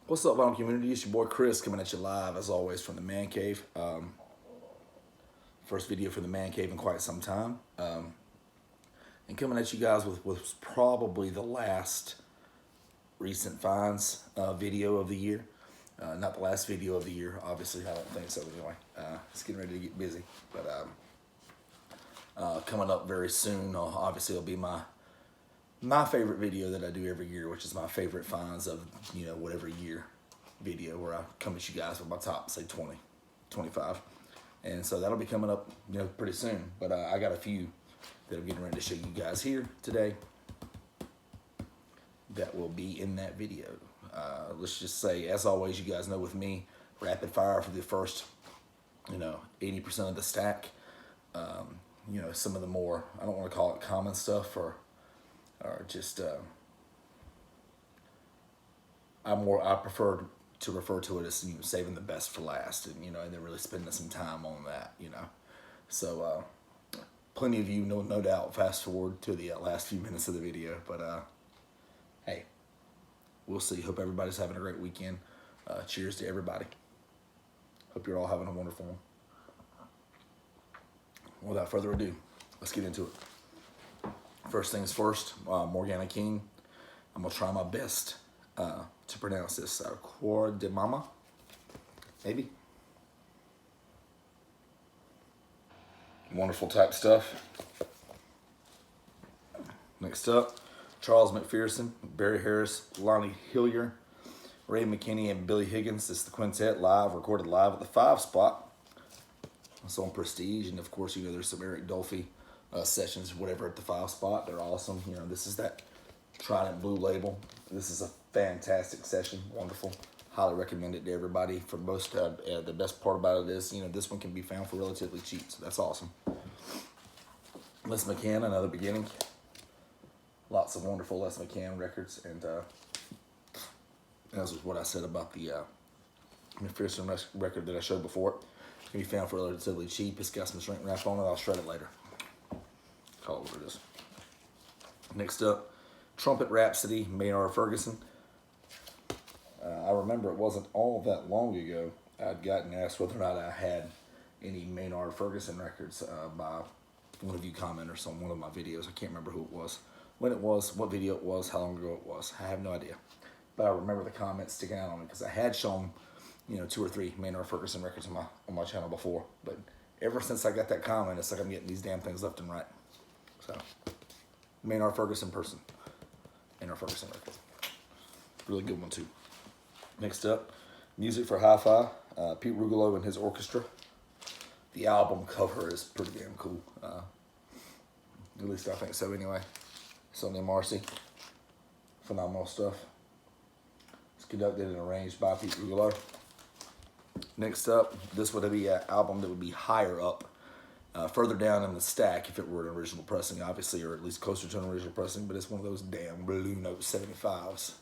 What's up, vinyl community? It's your boy Chris coming at you live, as always, from the Man Cave. First video for the Man Cave in quite some time. And coming at you guys with probably the last recent finds video of the year. Not the last video of the year, obviously, I don't think so anyway. It's getting ready to get busy. But coming up very soon, obviously, it'll be my favorite video that I do every year, which is my favorite finds of, whatever year video, where I come at you guys with my top, say 20, 25. And so that'll be coming up, pretty soon. But I got a few that I'm getting ready to show you guys here today that will be in that video. Let's just say, as always, you guys know with me, rapid fire for the first, 80% of the stack. Some of the more, I don't want to call it common stuff, or just I prefer to refer to it as saving the best for last, and and then really spending some time on that. So plenty of you no doubt fast forward to the last few minutes of the video, but hey, we'll see. Hope everybody's having a great weekend. Cheers to everybody. Hope you're all having a wonderful one. Without further ado, let's get into it. First things first, Morgana King. I'm gonna try my best to pronounce this. Cor de Mama, maybe. Wonderful type stuff. Next up, Charles McPherson, Barry Harris, Lonnie Hillier, Ray McKinney, and Billy Higgins. This is the quintet recorded live at the 5 spot. It's on Prestige, and of course, there's some Eric Dolphy sessions, whatever, at the 5 spot. They're awesome. This is that Trident Blue label. This is a fantastic session, wonderful. Highly recommend it to everybody. For most, the best part about it is, this one can be found for relatively cheap, so that's awesome. Les McCann, Another Beginning. Lots of wonderful Les McCann records, and as was what I said about the McPherson record that I showed before. It can be found for relatively cheap. It's got some shrink wrap on it. I'll shred it later. Call it what it is. Next up, Trumpet Rhapsody, Maynard Ferguson. I remember it wasn't all that long ago I'd gotten asked whether or not I had any Maynard Ferguson records by one of you commenters on one of my videos. I can't remember who it was, when it was, what video it was, how long ago it was. I have no idea. But I remember the comments sticking out on me because I had shown 2 or 3 Maynard Ferguson records on my channel before. But ever since I got that comment, it's like I'm getting these damn things left and right. So, Maynard Ferguson record. Really good one too. Next up, Music for Hi-Fi, Pete Rugolo and his orchestra. The album cover is pretty damn cool. At least I think so anyway. Sonny and Marcy. Phenomenal stuff. It's conducted and arranged by Pete Rugolo. Next up, this would be an album that would be higher up, further down in the stack if it were an original pressing, obviously, or at least closer to an original pressing, but it's one of those damn Blue Note 75s,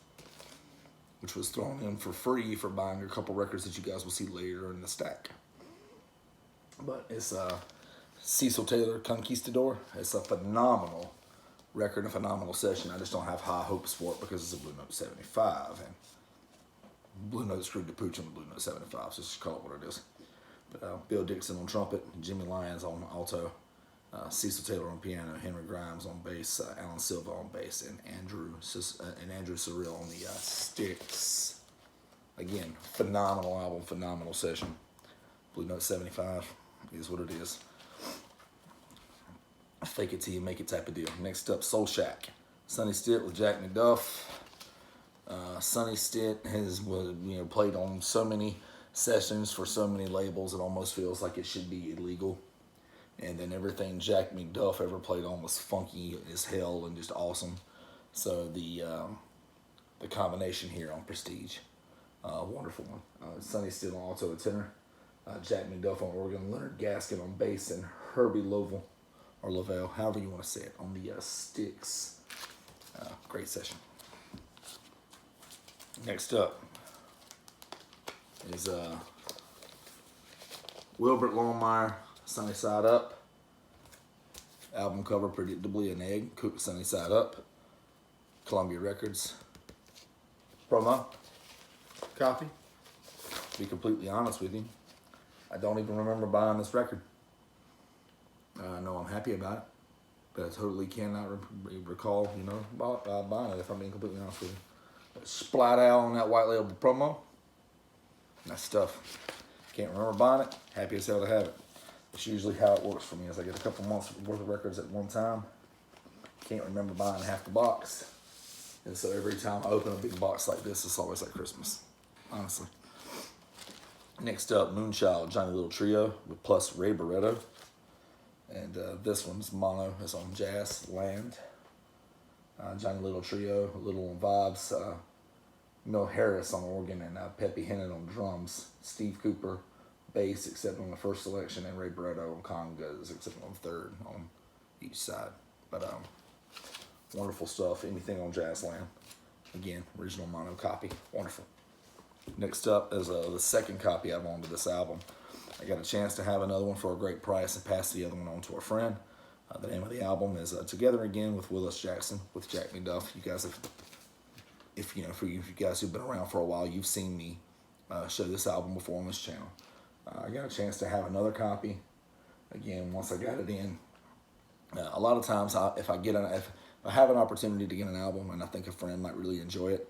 which was thrown in for free for buying a couple records that you guys will see later in the stack. But it's Cecil Taylor, Conquistador. It's a phenomenal record, a phenomenal session. I just don't have high hopes for it because it's a Blue Note 75, and Blue Note screwed the pooch on the Blue Note 75, so just call it what it is. But Bill Dixon on trumpet, Jimmy Lyons on alto, Cecil Taylor on piano, Henry Grimes on bass, Alan Silva on bass, and Andrew Surreal on the sticks. Again, phenomenal album, phenomenal session. Blue Note 75 is what it is. Fake it till you make it type of deal. Next up, Soul Shack, Sonny Stitt with Jack McDuff. Sonny Stitt has played on so many sessions for so many labels, it almost feels like it should be illegal. And then everything Jack McDuff ever played on was funky as hell and just awesome. So the combination here on Prestige, wonderful one. Sonny Stitt on alto and tenor, Jack McDuff on organ, Leonard Gaskin on bass, and Herbie Lovell, or Lavelle, however you want to say it, on the sticks. Great session. Next up is Wilbur Longmire, Sunny Side Up. Album cover, predictably an egg, cooked Sunny Side Up. Columbia Records. Promo. copy. To be completely honest with you, I don't even remember buying this record. I know I'm happy about it, but I totally cannot recall, you know, buying it, if I'm being completely honest with you. Splat out on that white label promo. That's stuff. Can't remember buying it. Happy as hell to have it. It's usually how it works for me, is I get a couple months worth of records at one time. Can't remember buying half the box. And so every time I open a big box like this, it's always like Christmas, honestly. Next up, Moonchild, Johnny Little Trio with plus Ray Barretto. And this one's mono. It's on Jazzland. Johnny Little Trio, Little on vibes. Mel Harris on organ and Peppy Hennon on drums. Steve Cooper, bass, except on the first selection, and Ray Barretto on congas, except on third on each side. But wonderful stuff. Anything on Jazzland. Again, original mono copy. Wonderful. Next up is the second copy I've owned of this album. I got a chance to have another one for a great price and pass the other one on to a friend. The name of the album is Together Again with Willis Jackson with Jack McDuff. You guys have, if you guys who've been around for a while, you've seen me show this album before on this channel. I got a chance to have another copy. Again, once I got it in, a lot of times if I have an opportunity to get an album and I think a friend might really enjoy it,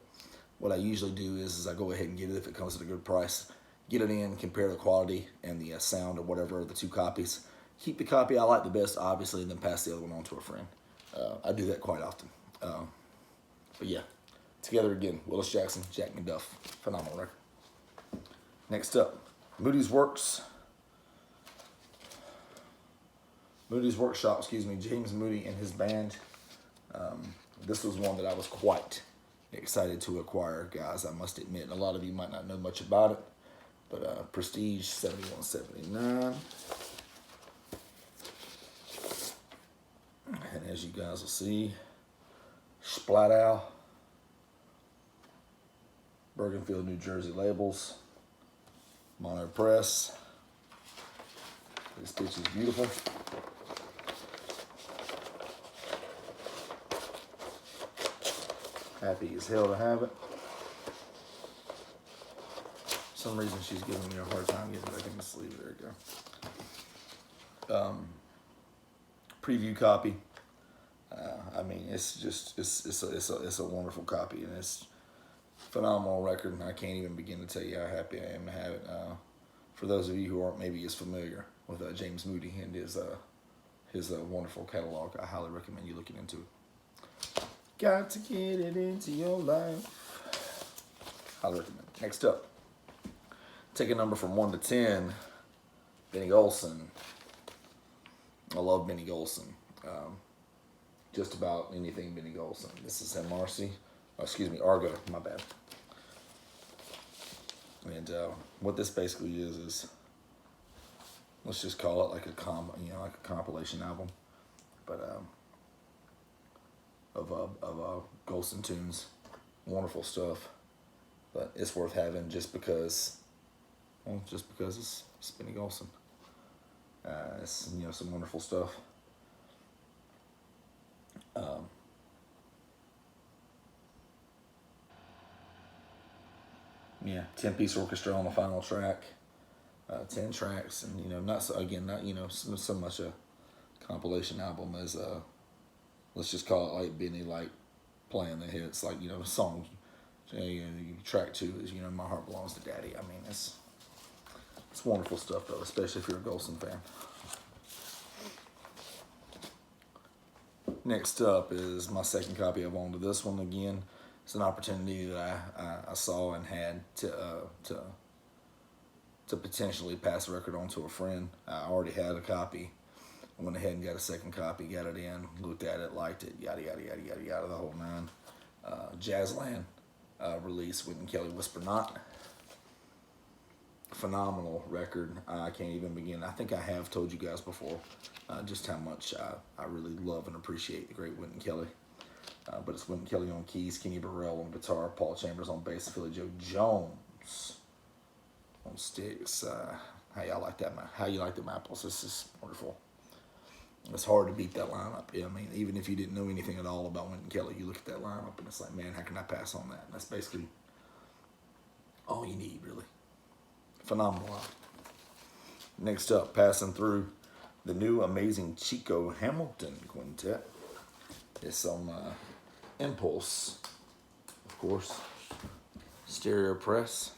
what I usually do is I go ahead and get it if it comes at a good price. Get it in, compare the quality and the sound or whatever of the two copies. Keep the copy I like the best, obviously, and then pass the other one on to a friend. I do that quite often. But yeah, Together Again, Willis Jackson, Jack McDuff. Phenomenal record. Next up, Moodys Workshop, James Moody and his band. This was one that I was quite excited to acquire, guys, I must admit. A lot of you might not know much about it, but Prestige 7179. And as you guys will see, Splat Out, Bergenfield, New Jersey labels, Mono Press. This pitch is beautiful. Happy as hell to have it. For some reason she's giving me a hard time getting back in the sleeve. There we go. Preview copy. I mean, it's a wonderful copy, and it's a phenomenal record. And I can't even begin to tell you how happy I am to have it. For those of you who aren't maybe as familiar with James Moody and his wonderful catalog, I highly recommend you looking into it. Got to get it into your life. Highly recommend. Next up, take a number from 1 to 10. Benny Golson. I love Benny Golson. Just about anything Benny Golson. This is Argo, my bad. And what this basically is let's just call it like a compilation album, but of Gulstan Tunes. Wonderful stuff, but it's worth having just because it's Benny Golson. It's some wonderful stuff. Yeah, 10-piece orchestra on the final track. 10 tracks, and not so much a compilation album as let's just call it like Benny playing the hits, song. Track 2 is My Heart Belongs to Daddy. I mean, it's wonderful stuff though, especially if you're a Golson fan. Next up is my second copy I've owned of this one again. It's an opportunity that I saw and had to potentially pass the record on to a friend. I already had a copy. I went ahead and got a second copy, got it in, looked at it, liked it, yada, yada, yada, yada, yada, the whole nine. Jazzland release, Wynton Kelly, Whisper Not. Phenomenal record. I can't even begin. I think I have told you guys before just how much I really love and appreciate the great Wynton Kelly. But it's Wynton Kelly on keys, Kenny Burrell on guitar, Paul Chambers on bass, Philly Joe Jones on sticks. How y'all like that? How you like them apples? This is wonderful. It's hard to beat that lineup. I mean, even if you didn't know anything at all about Wynton Kelly, you look at that lineup and it's like, man, how can I pass on that? And that's basically all you need, really. Phenomenal album. Next up, passing through the new amazing Chico Hamilton Quintet. It's on Impulse, of course. Stereo press.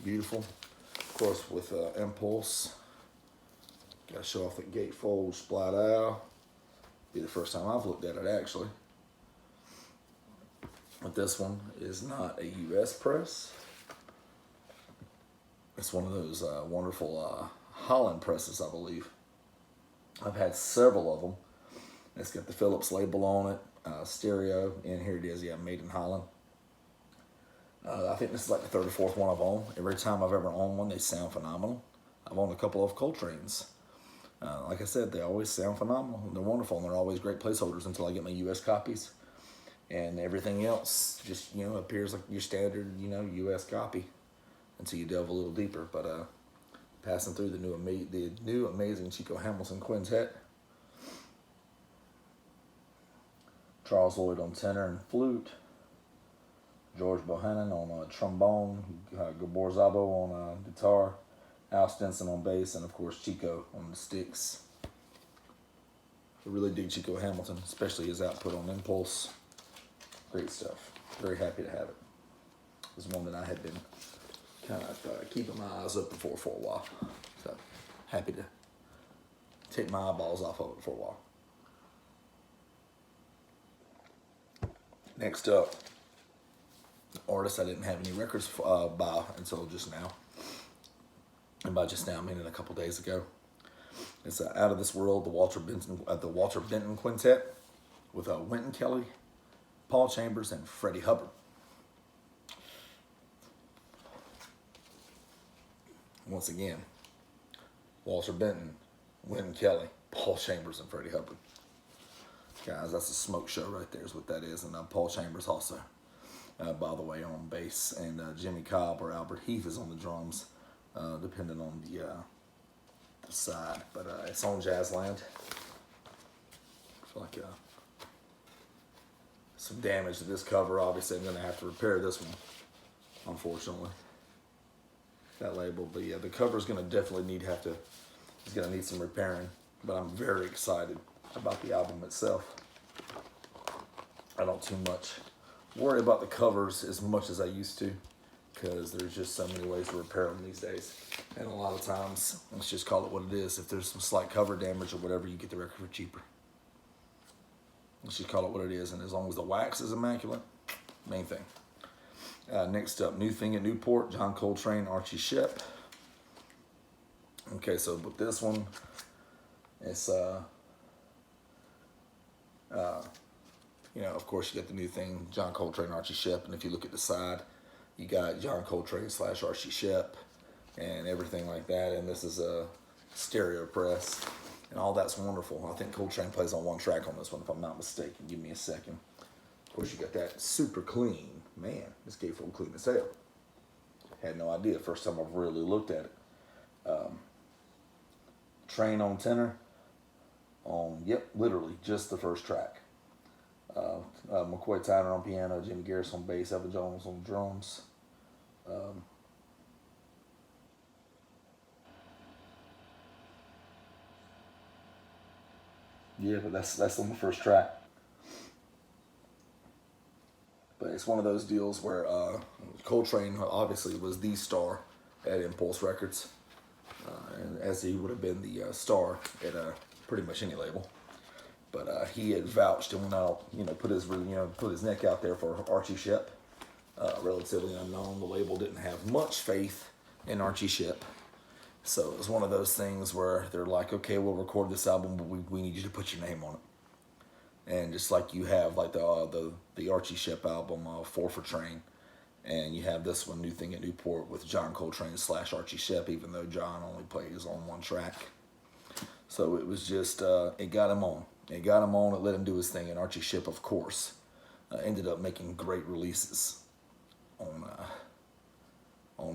Beautiful. Of course, with Impulse. Gotta show off the gatefold splat out. Be the first time I've looked at it, actually. But this one is not a US press. It's one of those wonderful Holland presses, I believe. I've had several of them. It's got the Philips label on it, stereo, and here it is, yeah, made in Holland. I think this is like the third or fourth one I've owned. Every time I've ever owned one, they sound phenomenal. I've owned a couple of Coltrane's. Like I said, they always sound phenomenal. They're wonderful, and they're always great placeholders until I get my US copies. And everything else just, you know, appears like your standard, you know, US copy until you delve a little deeper. But passing through the new amazing Chico Hamilton Quintet. Charles Lloyd on tenor and flute. George Bohannon on trombone. Gabor Szabo on guitar. Al Stinson on bass, and of course Chico on the sticks. I really dig Chico Hamilton, especially his output on Impulse. Great stuff. Very happy to have it. It was one that I had been kind of keeping my eyes open for a while. So happy to take my eyeballs off of it for a while. Next up, an artist I didn't have any records by until just now. And by just now, I mean a couple days ago. It's Out of This World, the Walter Benton Quintet with Wynton Kelly, Paul Chambers, and Freddie Hubbard. Once again, Walter Benton, Wynton Kelly, Paul Chambers, and Freddie Hubbard. Guys, that's a smoke show right there is what that is. And Paul Chambers also, by the way, on bass. And Jimmy Cobb or Albert Heath is on the drums, depending on the side. But it's on Jazzland. I feel like some damage to this cover. Obviously, I'm going to have to repair this one, unfortunately. That label. But yeah, the cover is going to definitely it's going to need some repairing. But I'm very excited about the album itself. I don't too much worry about the covers as much as I used to, because there's just so many ways to repair them these days. And a lot of times, let's just call it what it is. If there's some slight cover damage or whatever, you get the record for cheaper. Let's just call it what it is. And as long as the wax is immaculate, main thing. Next up, New Thing at Newport, John Coltrane, Archie Shepp. Okay, so with this one, it's you know, of course, you got the New Thing, John Coltrane, Archie Shepp, and if you look at the side, you got John Coltrane / Archie Shepp and everything like that. And this is a stereo press, and all that's wonderful. I think Coltrane plays on one track on this one, if I'm not mistaken. Give me a second. Of course, you got that super clean. Man, this gatefold clean as hell. Had no idea. First time I've really looked at it. Train on tenor. On, yep, literally just the first track. McCoy Tyner on piano, Jimmy Garrison on bass, Evan Jones on drums. Yeah, but that's on the first track. But it's one of those deals where Coltrane obviously was the star at Impulse Records, and as he would have been the star at pretty much any label. But he had vouched and went out, you know, put his neck out there for Archie Shepp. Relatively unknown. The label didn't have much faith in Archie Shepp. So it was one of those things where they're like, okay, we'll record this album, but we need you to put your name on it. And just like you have like the Archie Shepp album, 4 for Train, and you have this one, New Thing at Newport, with John Coltrane / Archie Shepp, even though John only plays on one track. So it was just, it got him on. It got him on, it let him do his thing, and Archie Shepp, of course, ended up making great releases on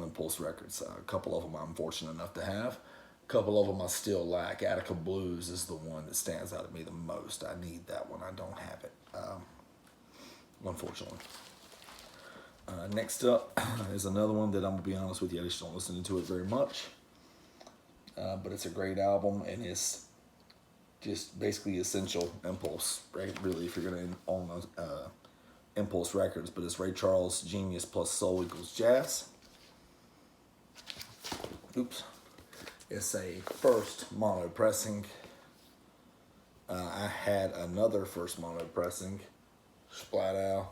Impulse Records. A couple of them I'm fortunate enough to have. A couple of them I still lack. Attica Blues is the one that stands out to me the most. I need that one. I don't have it, unfortunately. Next up is another one that I'm going to be honest with you, I just don't listen to it very much. But it's a great album, and it's just basically essential Impulse, right? Really, if you're going to own Impulse Records, but it's Ray Charles, Genius plus Soul equals Jazz. Oops. It's a first mono pressing. I had another first mono pressing, Splat Out.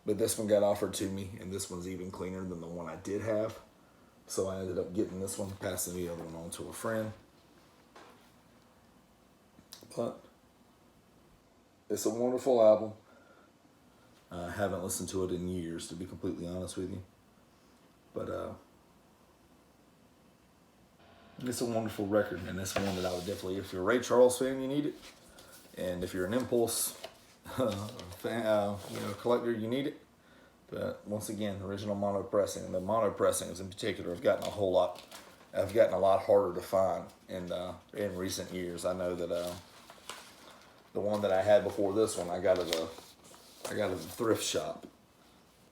But this one got offered to me, and this one's even cleaner than the one I did have. So I ended up getting this one, passing the other one on to a friend. But it's a wonderful album. I haven't listened to it in years, to be completely honest with you. But it's a wonderful record, and it's one that I would definitely, if you're a Ray Charles fan, you need it. And if you're an Impulse fan, collector, you need it. But once again, original mono pressing. The mono pressings in particular have gotten a lot harder to find in recent years. I know that the one that I had before this one, I got at a thrift shop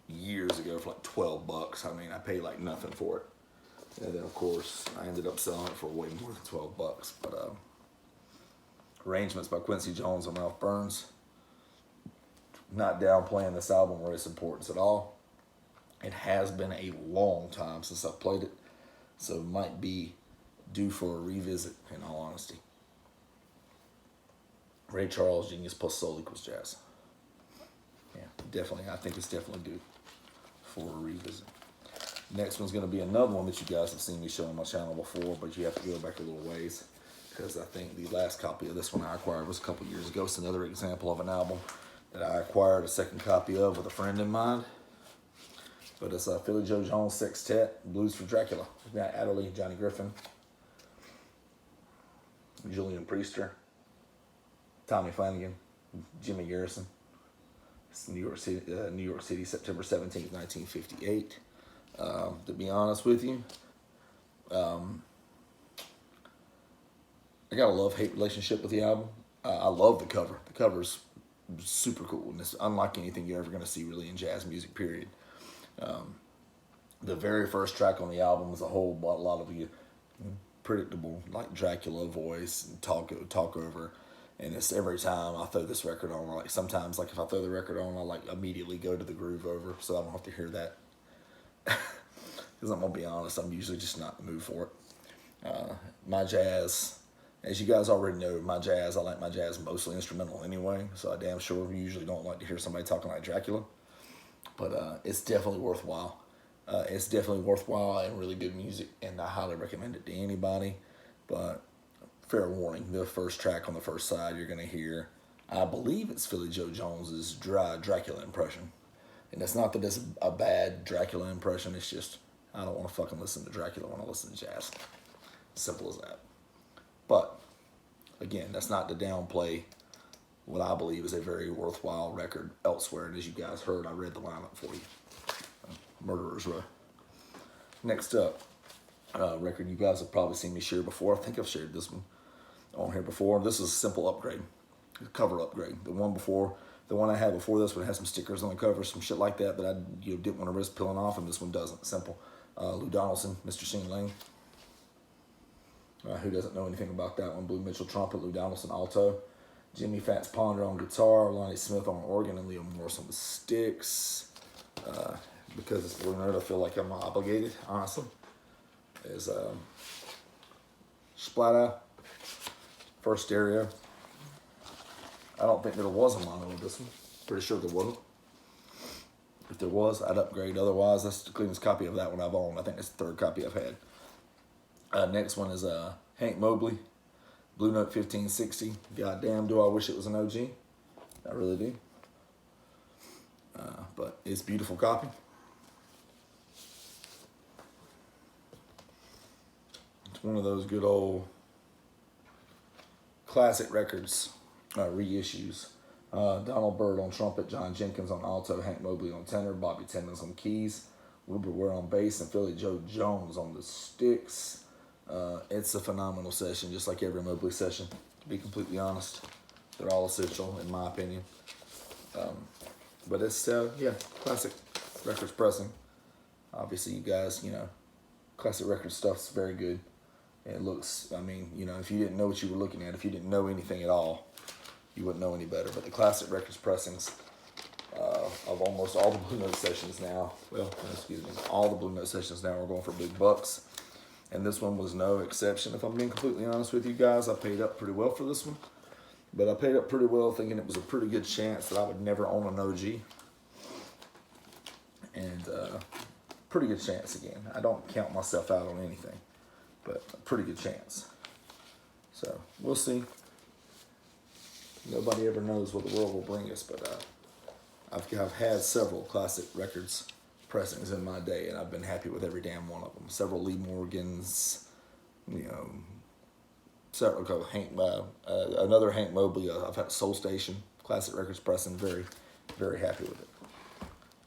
years ago for like $12. I mean, I paid like nothing for it. And then of course I ended up selling it for way more than $12. But arrangements by Quincy Jones and Ralph Burns. Not downplaying this album or its importance at all. It has been a long time since I've played it, so it might be due for a revisit, in all honesty. Ray Charles, Genius plus Soul equals Jazz. Yeah, definitely. I think it's definitely due for a revisit. Next one's going to be another one that you guys have seen me show on my channel before, but you have to go back a little ways, because I think the last copy of this one I acquired was a couple years ago. It's another example of an album that I acquired a second copy of with a friend in mind. But it's a Philly Joe Jones Sextet, Blues for Dracula. We've got Adderley, Johnny Griffin, Julian Priester, Tommy Flanagan, Jimmy Garrison. It's New York City, September 17th, 1958. To be honest with you, I got a love-hate relationship with the album. I love the cover. The cover's super cool, and it's unlike anything you're ever going to see really in jazz music, period. The very first track on the album is a lot of the predictable, like Dracula voice and talk over, and it's every time I throw this record on, like sometimes like if I throw the record on, I like immediately go to the groove over, so I don't have to hear that. Because I'm gonna be honest, I'm usually just not in the mood for it. My jazz, as you guys already know, I like my jazz mostly instrumental anyway, so I damn sure usually don't like to hear somebody talking like Dracula. But it's definitely worthwhile. It's definitely worthwhile and really good music, and I highly recommend it to anybody. But fair warning, the first track on the first side you're gonna hear, I believe it's Philly Joe Jones's dry Dracula impression. And it's not that it's a bad Dracula impression, it's just I don't want to fucking listen to Dracula when I listen to jazz. Simple as that. But again, that's not to downplay what I believe is a very worthwhile record elsewhere. And as you guys heard, I read the lineup for you. Murderer's Row. Next up, record you guys have probably seen me share before. I think I've shared this one on here before. This is a simple upgrade, a cover upgrade. The one I had before this one had some stickers on the cover, some shit like that I didn't want to risk peeling off, and this one doesn't. Simple. Lou Donaldson, Mr. Sheen Lane. Who doesn't know anything about that one? Blue Mitchell trumpet, Lou Donaldson alto, Jimmy Fats Ponder on guitar, Lonnie Smith on organ, and Leo Morris on the sticks. Because it's Blue Note, I feel like I'm obligated, honestly. Is Splatter, first stereo. I don't think there was a mono with this one. Pretty sure there wasn't. If there was, I'd upgrade. Otherwise, that's the cleanest copy of that one I've owned. I think it's the third copy I've had. Next one is Hank Mobley, Blue Note 1560. Goddamn, do I wish it was an OG. I really do. But it's a beautiful copy. It's one of those good old classic records, reissues. Donald Byrd on trumpet, John Jenkins on alto, Hank Mobley on tenor, Bobby Timmons on keys, Wilbur Ware on bass, and Philly Joe Jones on the sticks. It's a phenomenal session, just like every Mobley session, to be completely honest. They're all essential, in my opinion. But it's, yeah, classic records pressing. Obviously, you guys, you know, classic record stuff's very good. And it looks, I mean, you know, if you didn't know what you were looking at, if you didn't know anything at all, you wouldn't know any better. But the classic records pressings of almost all the Blue Note sessions now, well, excuse me, all the Blue Note sessions now are going for big bucks. And this one was no exception. If I'm being completely honest with you guys, I paid up pretty well for this one. But I paid up pretty well thinking it was a pretty good chance that I would never own an OG. And pretty good chance again. I don't count myself out on anything, but a pretty good chance. So we'll see. Nobody ever knows what the world will bring us, but I've had several classic records pressings in my day, and I've been happy with every damn one of them. Several Lee Morgans, you know, several another Hank Mobley. I've had Soul Station, classic records pressing. Very, very happy with it.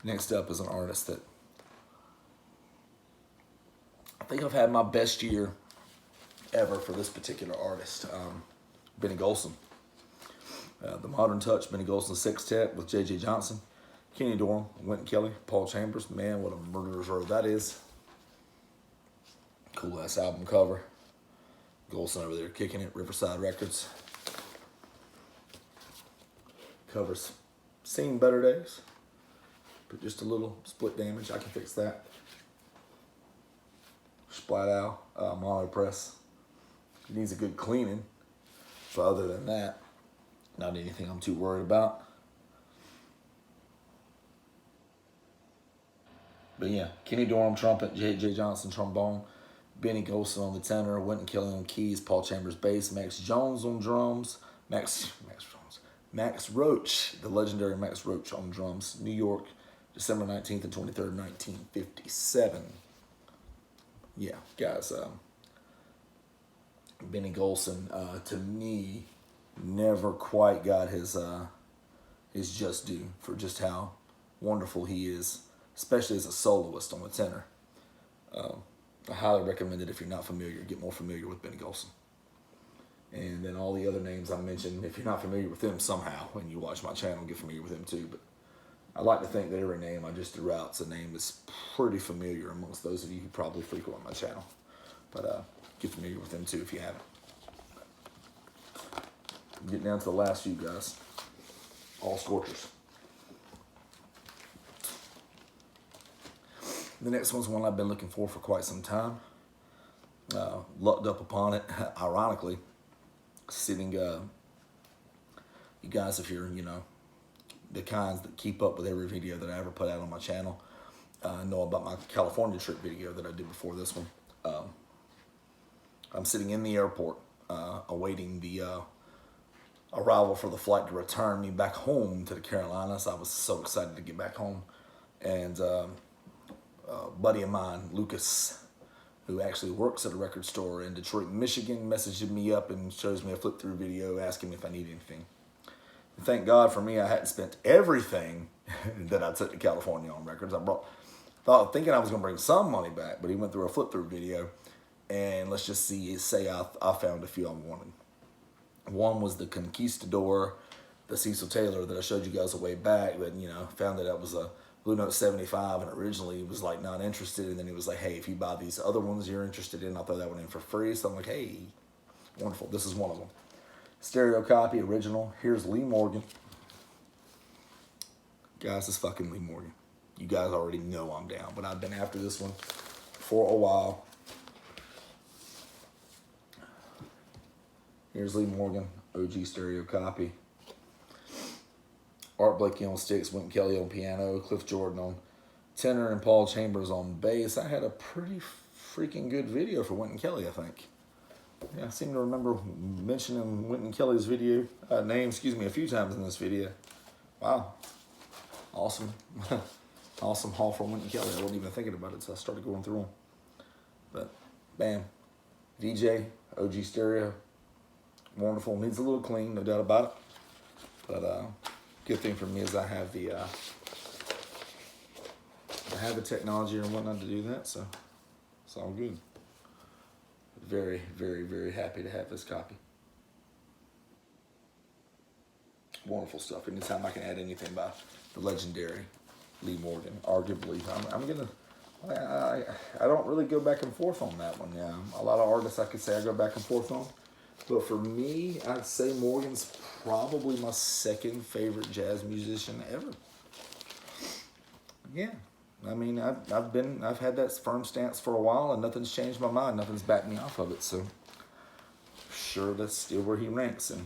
Next up is an artist that I think I've had my best year ever for this particular artist, Benny Golson. The Modern Touch, Benny Golson Sextet with J.J. Johnson, Kenny Dorham, Wynton Kelly, Paul Chambers. Man, what a murderer's row that is. Cool ass album cover. Golson over there kicking it, Riverside Records. Covers seen better days, but just a little split damage. I can fix that. Splat out, mono press. It needs a good cleaning, but other than that, not anything I'm too worried about. But yeah, Kenny Dorham trumpet, J.J. Johnson trombone, Benny Golson on the tenor, Wynton Kelly on keys, Paul Chambers bass, Max Jones on drums, Max Roach, the legendary Max Roach on drums, New York, December 19th and 23rd, 1957. Yeah, guys, Benny Golson, to me, never quite got his just due for just how wonderful he is, especially as a soloist on the tenor. I highly recommend it if you're not familiar. Get more familiar with Benny Golson. And then all the other names I mentioned, if you're not familiar with them somehow, when you watch my channel, get familiar with them too. But I like to think that every name I just threw out's a name that's pretty familiar amongst those of you who probably frequent my channel. But get familiar with them too if you haven't. Getting down to the last few guys. All Scorchers. The next one's one I've been looking for quite some time. Lucked up upon it, ironically. Sitting, you guys, if you're, you know, the kinds that keep up with every video that I ever put out on my channel, know about my California trip video that I did before this one. I'm sitting in the airport, awaiting the arrival for the flight to return me back home to the Carolinas. I was so excited to get back home. And a buddy of mine, Lucas, who actually works at a record store in Detroit, Michigan, messaged me up and shows me a flip-through video asking me if I need anything. And thank God for me, I hadn't spent everything that I took to California on records. Thinking I was going to bring some money back, but he went through a flip-through video, and let's just say I found a few I wanted. One was the Conquistador, the Cecil Taylor that I showed you guys a way back, but, you know, found that that was a Blue Note 75, and originally he was like not interested, and then he was like, hey, if you buy these other ones you're interested in, I'll throw that one in for free. So I'm like, hey, wonderful, this is one of them. Stereo copy, original. Here's Lee Morgan. Guys, it's fucking Lee Morgan. You guys already know I'm down, but I've been after this one for a while. Here's Lee Morgan, OG stereo copy. Art Blakey on sticks, Wynton Kelly on piano, Cliff Jordan on tenor, and Paul Chambers on bass. I had a pretty freaking good video for Wynton Kelly, I think. Yeah, I seem to remember mentioning Wynton Kelly's name, a few times in this video. Wow. Awesome. Awesome haul from Wynton Kelly. I wasn't even thinking about it, so I started going through them. But, bam. VJ, OG stereo. Wonderful. Needs a little clean, no doubt about it. But, good thing for me is I have the technology and whatnot to do that, so it's all good. Very, very, very happy to have this copy. Wonderful stuff. Anytime I can add anything by the legendary Lee Morgan, arguably, I'm gonna. I don't really go back and forth on that one. Yeah, a lot of artists I could say I go back and forth on, but for me, I'd say Morgan's probably my second favorite jazz musician ever. Yeah, I mean, I've had that firm stance for a while, and nothing's changed my mind. Nothing's backed me off of it. So, sure, that's still where he ranks. And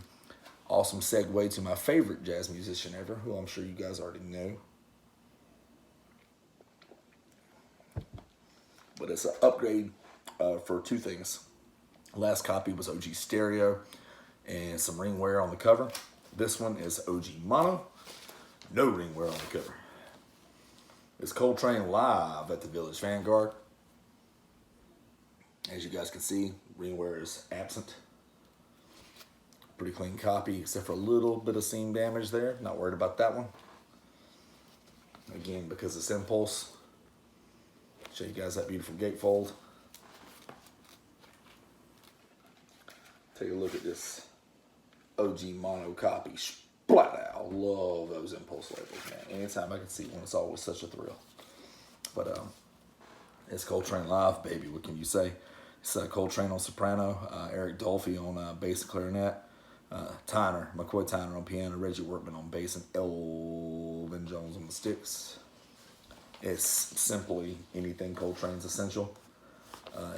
awesome segue to my favorite jazz musician ever, who I'm sure you guys already know. But it's an upgrade for two things. Last copy was OG stereo and some ring wear on the cover. This one is OG mono, no ring wear on the cover. It's Coltrane live at the Village Vanguard. As you guys can see, ring wear is absent. Pretty clean copy, except for a little bit of seam damage there. Not worried about that one. Again, because it's impulse. Show you guys that beautiful gatefold. Take a look at this OG mono copy. Splat out. Love those impulse labels, man. Anytime I can see one, it's always such a thrill. But it's Coltrane live, baby. What can you say? It's Coltrane on soprano, Eric Dolphy on bass and clarinet, McCoy Tyner on piano, Reggie Workman on bass, and Elvin Jones on the sticks. It's simply anything Coltrane's essential,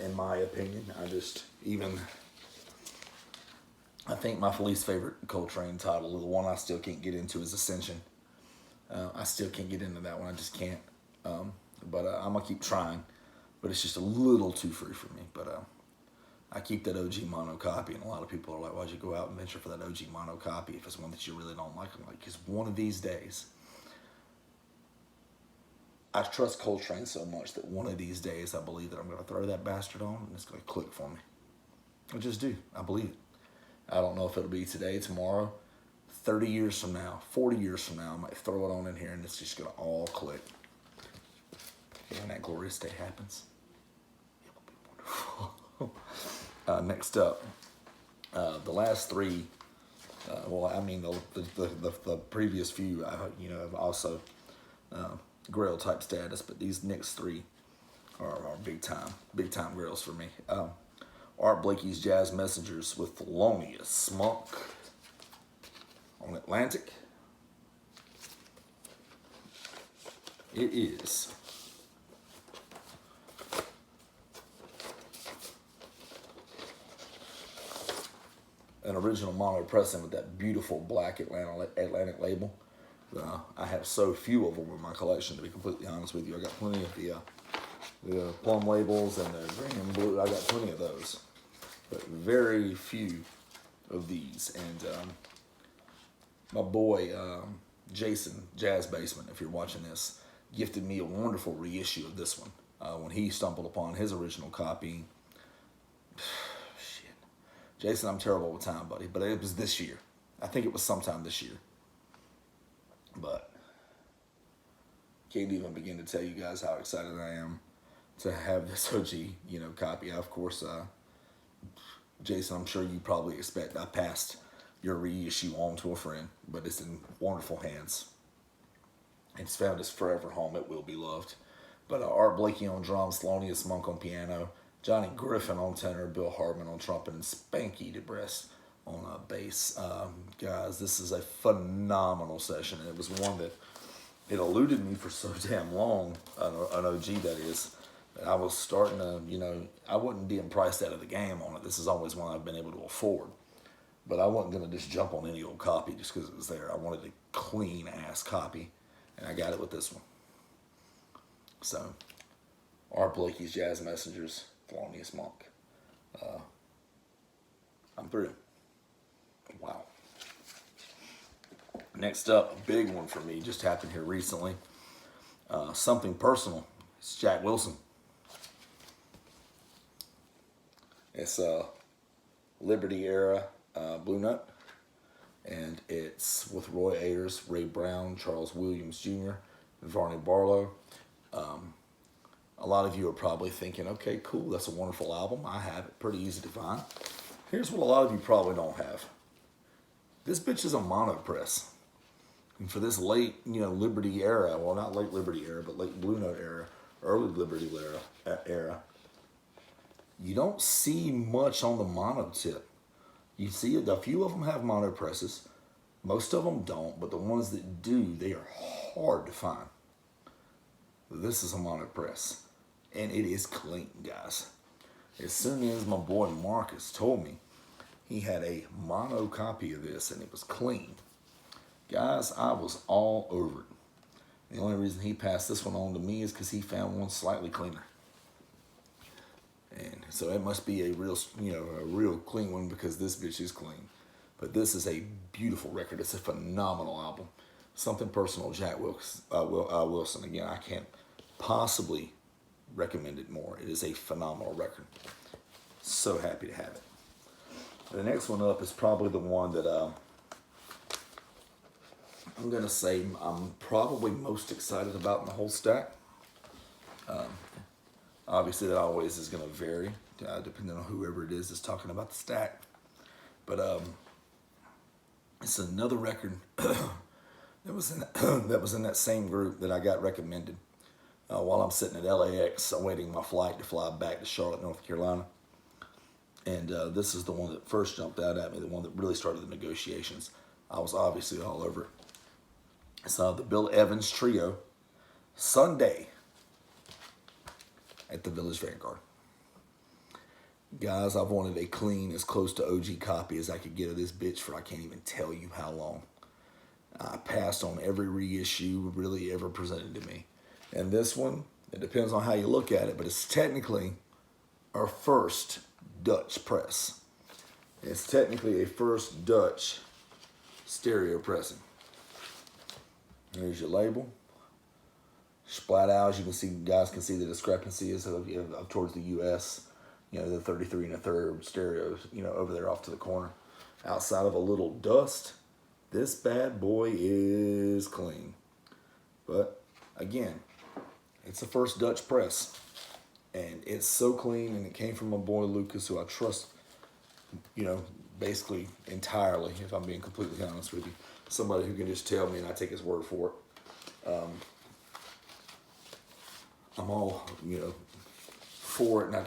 in my opinion. I think my least favorite Coltrane title, the one I still can't get into, is Ascension. I still can't get into that one. I just can't. But I'm going to keep trying. But it's just a little too free for me. But I keep that OG mono copy, and a lot of people are like, why'd you go out and venture for that OG mono copy if it's one that you really don't like? I'm like, because one of these days, I trust Coltrane so much that one of these days I believe that I'm going to throw that bastard on and it's going to click for me. I just do. I believe it. I don't know if it'll be today, tomorrow, 30 years from now, 40 years from now. I might throw it on in here and it's just going to all click. And when that glorious day happens, it will be wonderful. Next up, the last three, the previous few, have also Grail type status, but these next three are big time Grails for me. Art Blakey's Jazz Messengers with Thelonious Monk on Atlantic. It is an original mono pressing with that beautiful black Atlantic label. I have so few of them in my collection, to be completely honest with you. I got plenty of the plum labels and the green and blue. I got plenty of those, but very few of these. And my boy Jason, Jazz Basement, if you're watching this, gifted me a wonderful reissue of this one when he stumbled upon his original copy. Shit, Jason, I'm terrible with time, buddy, but it was this year. I think it was sometime this year. But can't even begin to tell you guys how excited I am to have this OG, copy. Of course, Jason, I'm sure you probably expect I passed your reissue on to a friend, but it's in wonderful hands. It's found its forever home. It will be loved. But Art Blakey on drums, Thelonious Monk on piano, Johnny Griffin on tenor, Bill Hardman on trumpet, and Spanky DeBress on bass. Guys, this is a phenomenal session. It was one that it eluded me for so damn long, an OG that is. I was starting to, I wasn't being priced out of the game on it. This is always one I've been able to afford. But I wasn't going to just jump on any old copy just because it was there. I wanted a clean ass copy, and I got it with this one. So, Art Blakey's Jazz Messengers, Thelonious Monk. I'm through. Wow. Next up, a big one for me, just happened here recently. Something personal. It's Jack Wilson. It's a Liberty era Blue Note, and it's with Roy Ayers, Ray Brown, Charles Williams Jr., and Varney Barlow. A lot of you are probably thinking, okay, cool, that's a wonderful album. I have it, pretty easy to find. Here's what a lot of you probably don't have. This bitch is a mono press. And for this late, Liberty era, well, not late Liberty era, but late Blue Note era, early Liberty era, you don't see much on the mono tip. You see a few of them have mono presses. Most of them don't, but the ones that do, they are hard to find. This is a mono press, and it is clean, guys. As soon as my boy Marcus told me he had a mono copy of this and it was clean, guys, I was all over it. The only reason he passed this one on to me is because he found one slightly cleaner. And so it must be a real clean one because this bitch is clean. But this is a beautiful record. It's a phenomenal album. Something personal, Jack Wilson. Again, I can't possibly recommend it more. It is a phenomenal record. So happy to have it. The next one up is probably the one that I'm going to say I'm probably most excited about in the whole stack. Obviously, that always is going to vary depending on whoever it is talking about the stack. But it's another record that was in that same group that I got recommended while I'm sitting at LAX awaiting my flight to fly back to Charlotte, North Carolina. And this is the one that first jumped out at me, the one that really started the negotiations. I was obviously all over it. It's the Bill Evans Trio, Sunday, at the Village Vanguard. Guys, I've wanted a clean, as close to OG copy as I could get of this bitch for I can't even tell you how long. I passed on every reissue really ever presented to me. And this one, it depends on how you look at it, but it's technically our first Dutch press. It's technically a first Dutch stereo pressing. There's your label. Splat out, you can see, guys can see the discrepancies of towards the U.S. The 33 1/3 stereos, over there off to the corner. Outside of a little dust, this bad boy is clean. But again, it's the first Dutch press, and it's so clean, and it came from my boy Lucas, who I trust, basically entirely, if I'm being completely honest with you. Somebody who can just tell me and I take his word for it. I'm all, for it, and I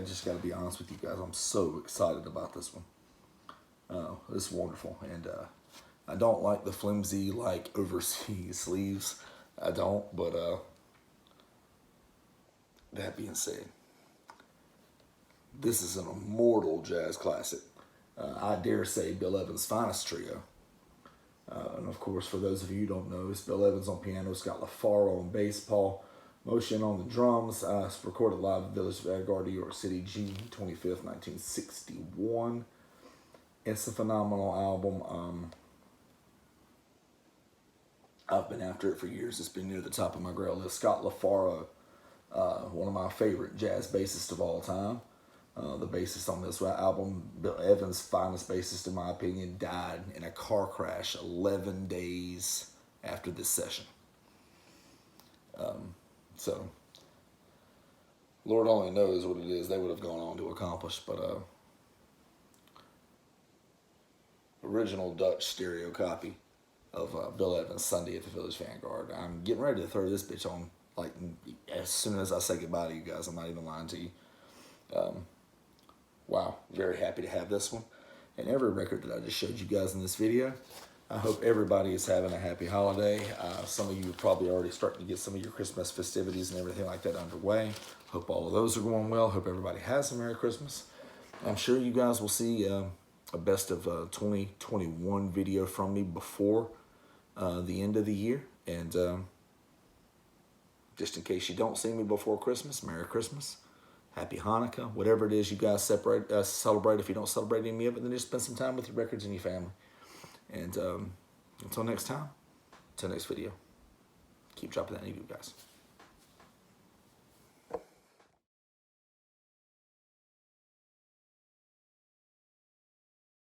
just got to be honest with you guys. I'm so excited about this one. It's wonderful, and I don't like the flimsy, overseas sleeves. I don't, but that being said, this is an immortal jazz classic. I dare say Bill Evans' finest trio. And of course, for those of you who don't know, it's Bill Evans on piano, Scott LaFaro on bass, Paul Motion on the drums. It's recorded live at Village Vanguard, New York City, June 25th, 1961. It's a phenomenal album. I've been after it for years. It's been near the top of my grail list. Scott LaFaro, one of my favorite jazz bassists of all time. The bassist on this album, Bill Evans' finest bassist in my opinion, died in a car crash 11 days after this session. So, Lord only knows what it is they would have gone on to accomplish, but original Dutch stereo copy of Bill Evans' Sunday at the Village Vanguard. I'm getting ready to throw this bitch on, as soon as I say goodbye to you guys. I'm not even lying to you. Wow, very happy to have this one. And every record that I just showed you guys in this video. I hope everybody is having a happy holiday. Some of you are probably already starting to get some of your Christmas festivities and everything like that underway. Hope all of those are going well. Hope everybody has a Merry Christmas. I'm sure you guys will see a best of 2021 video from me before the end of the year. And just in case you don't see me before Christmas, Merry Christmas. Happy Hanukkah. Whatever it is you guys celebrate. If you don't celebrate any of it, then just spend some time with your records and your family. And until next time, until next video, keep dropping that needle, guys.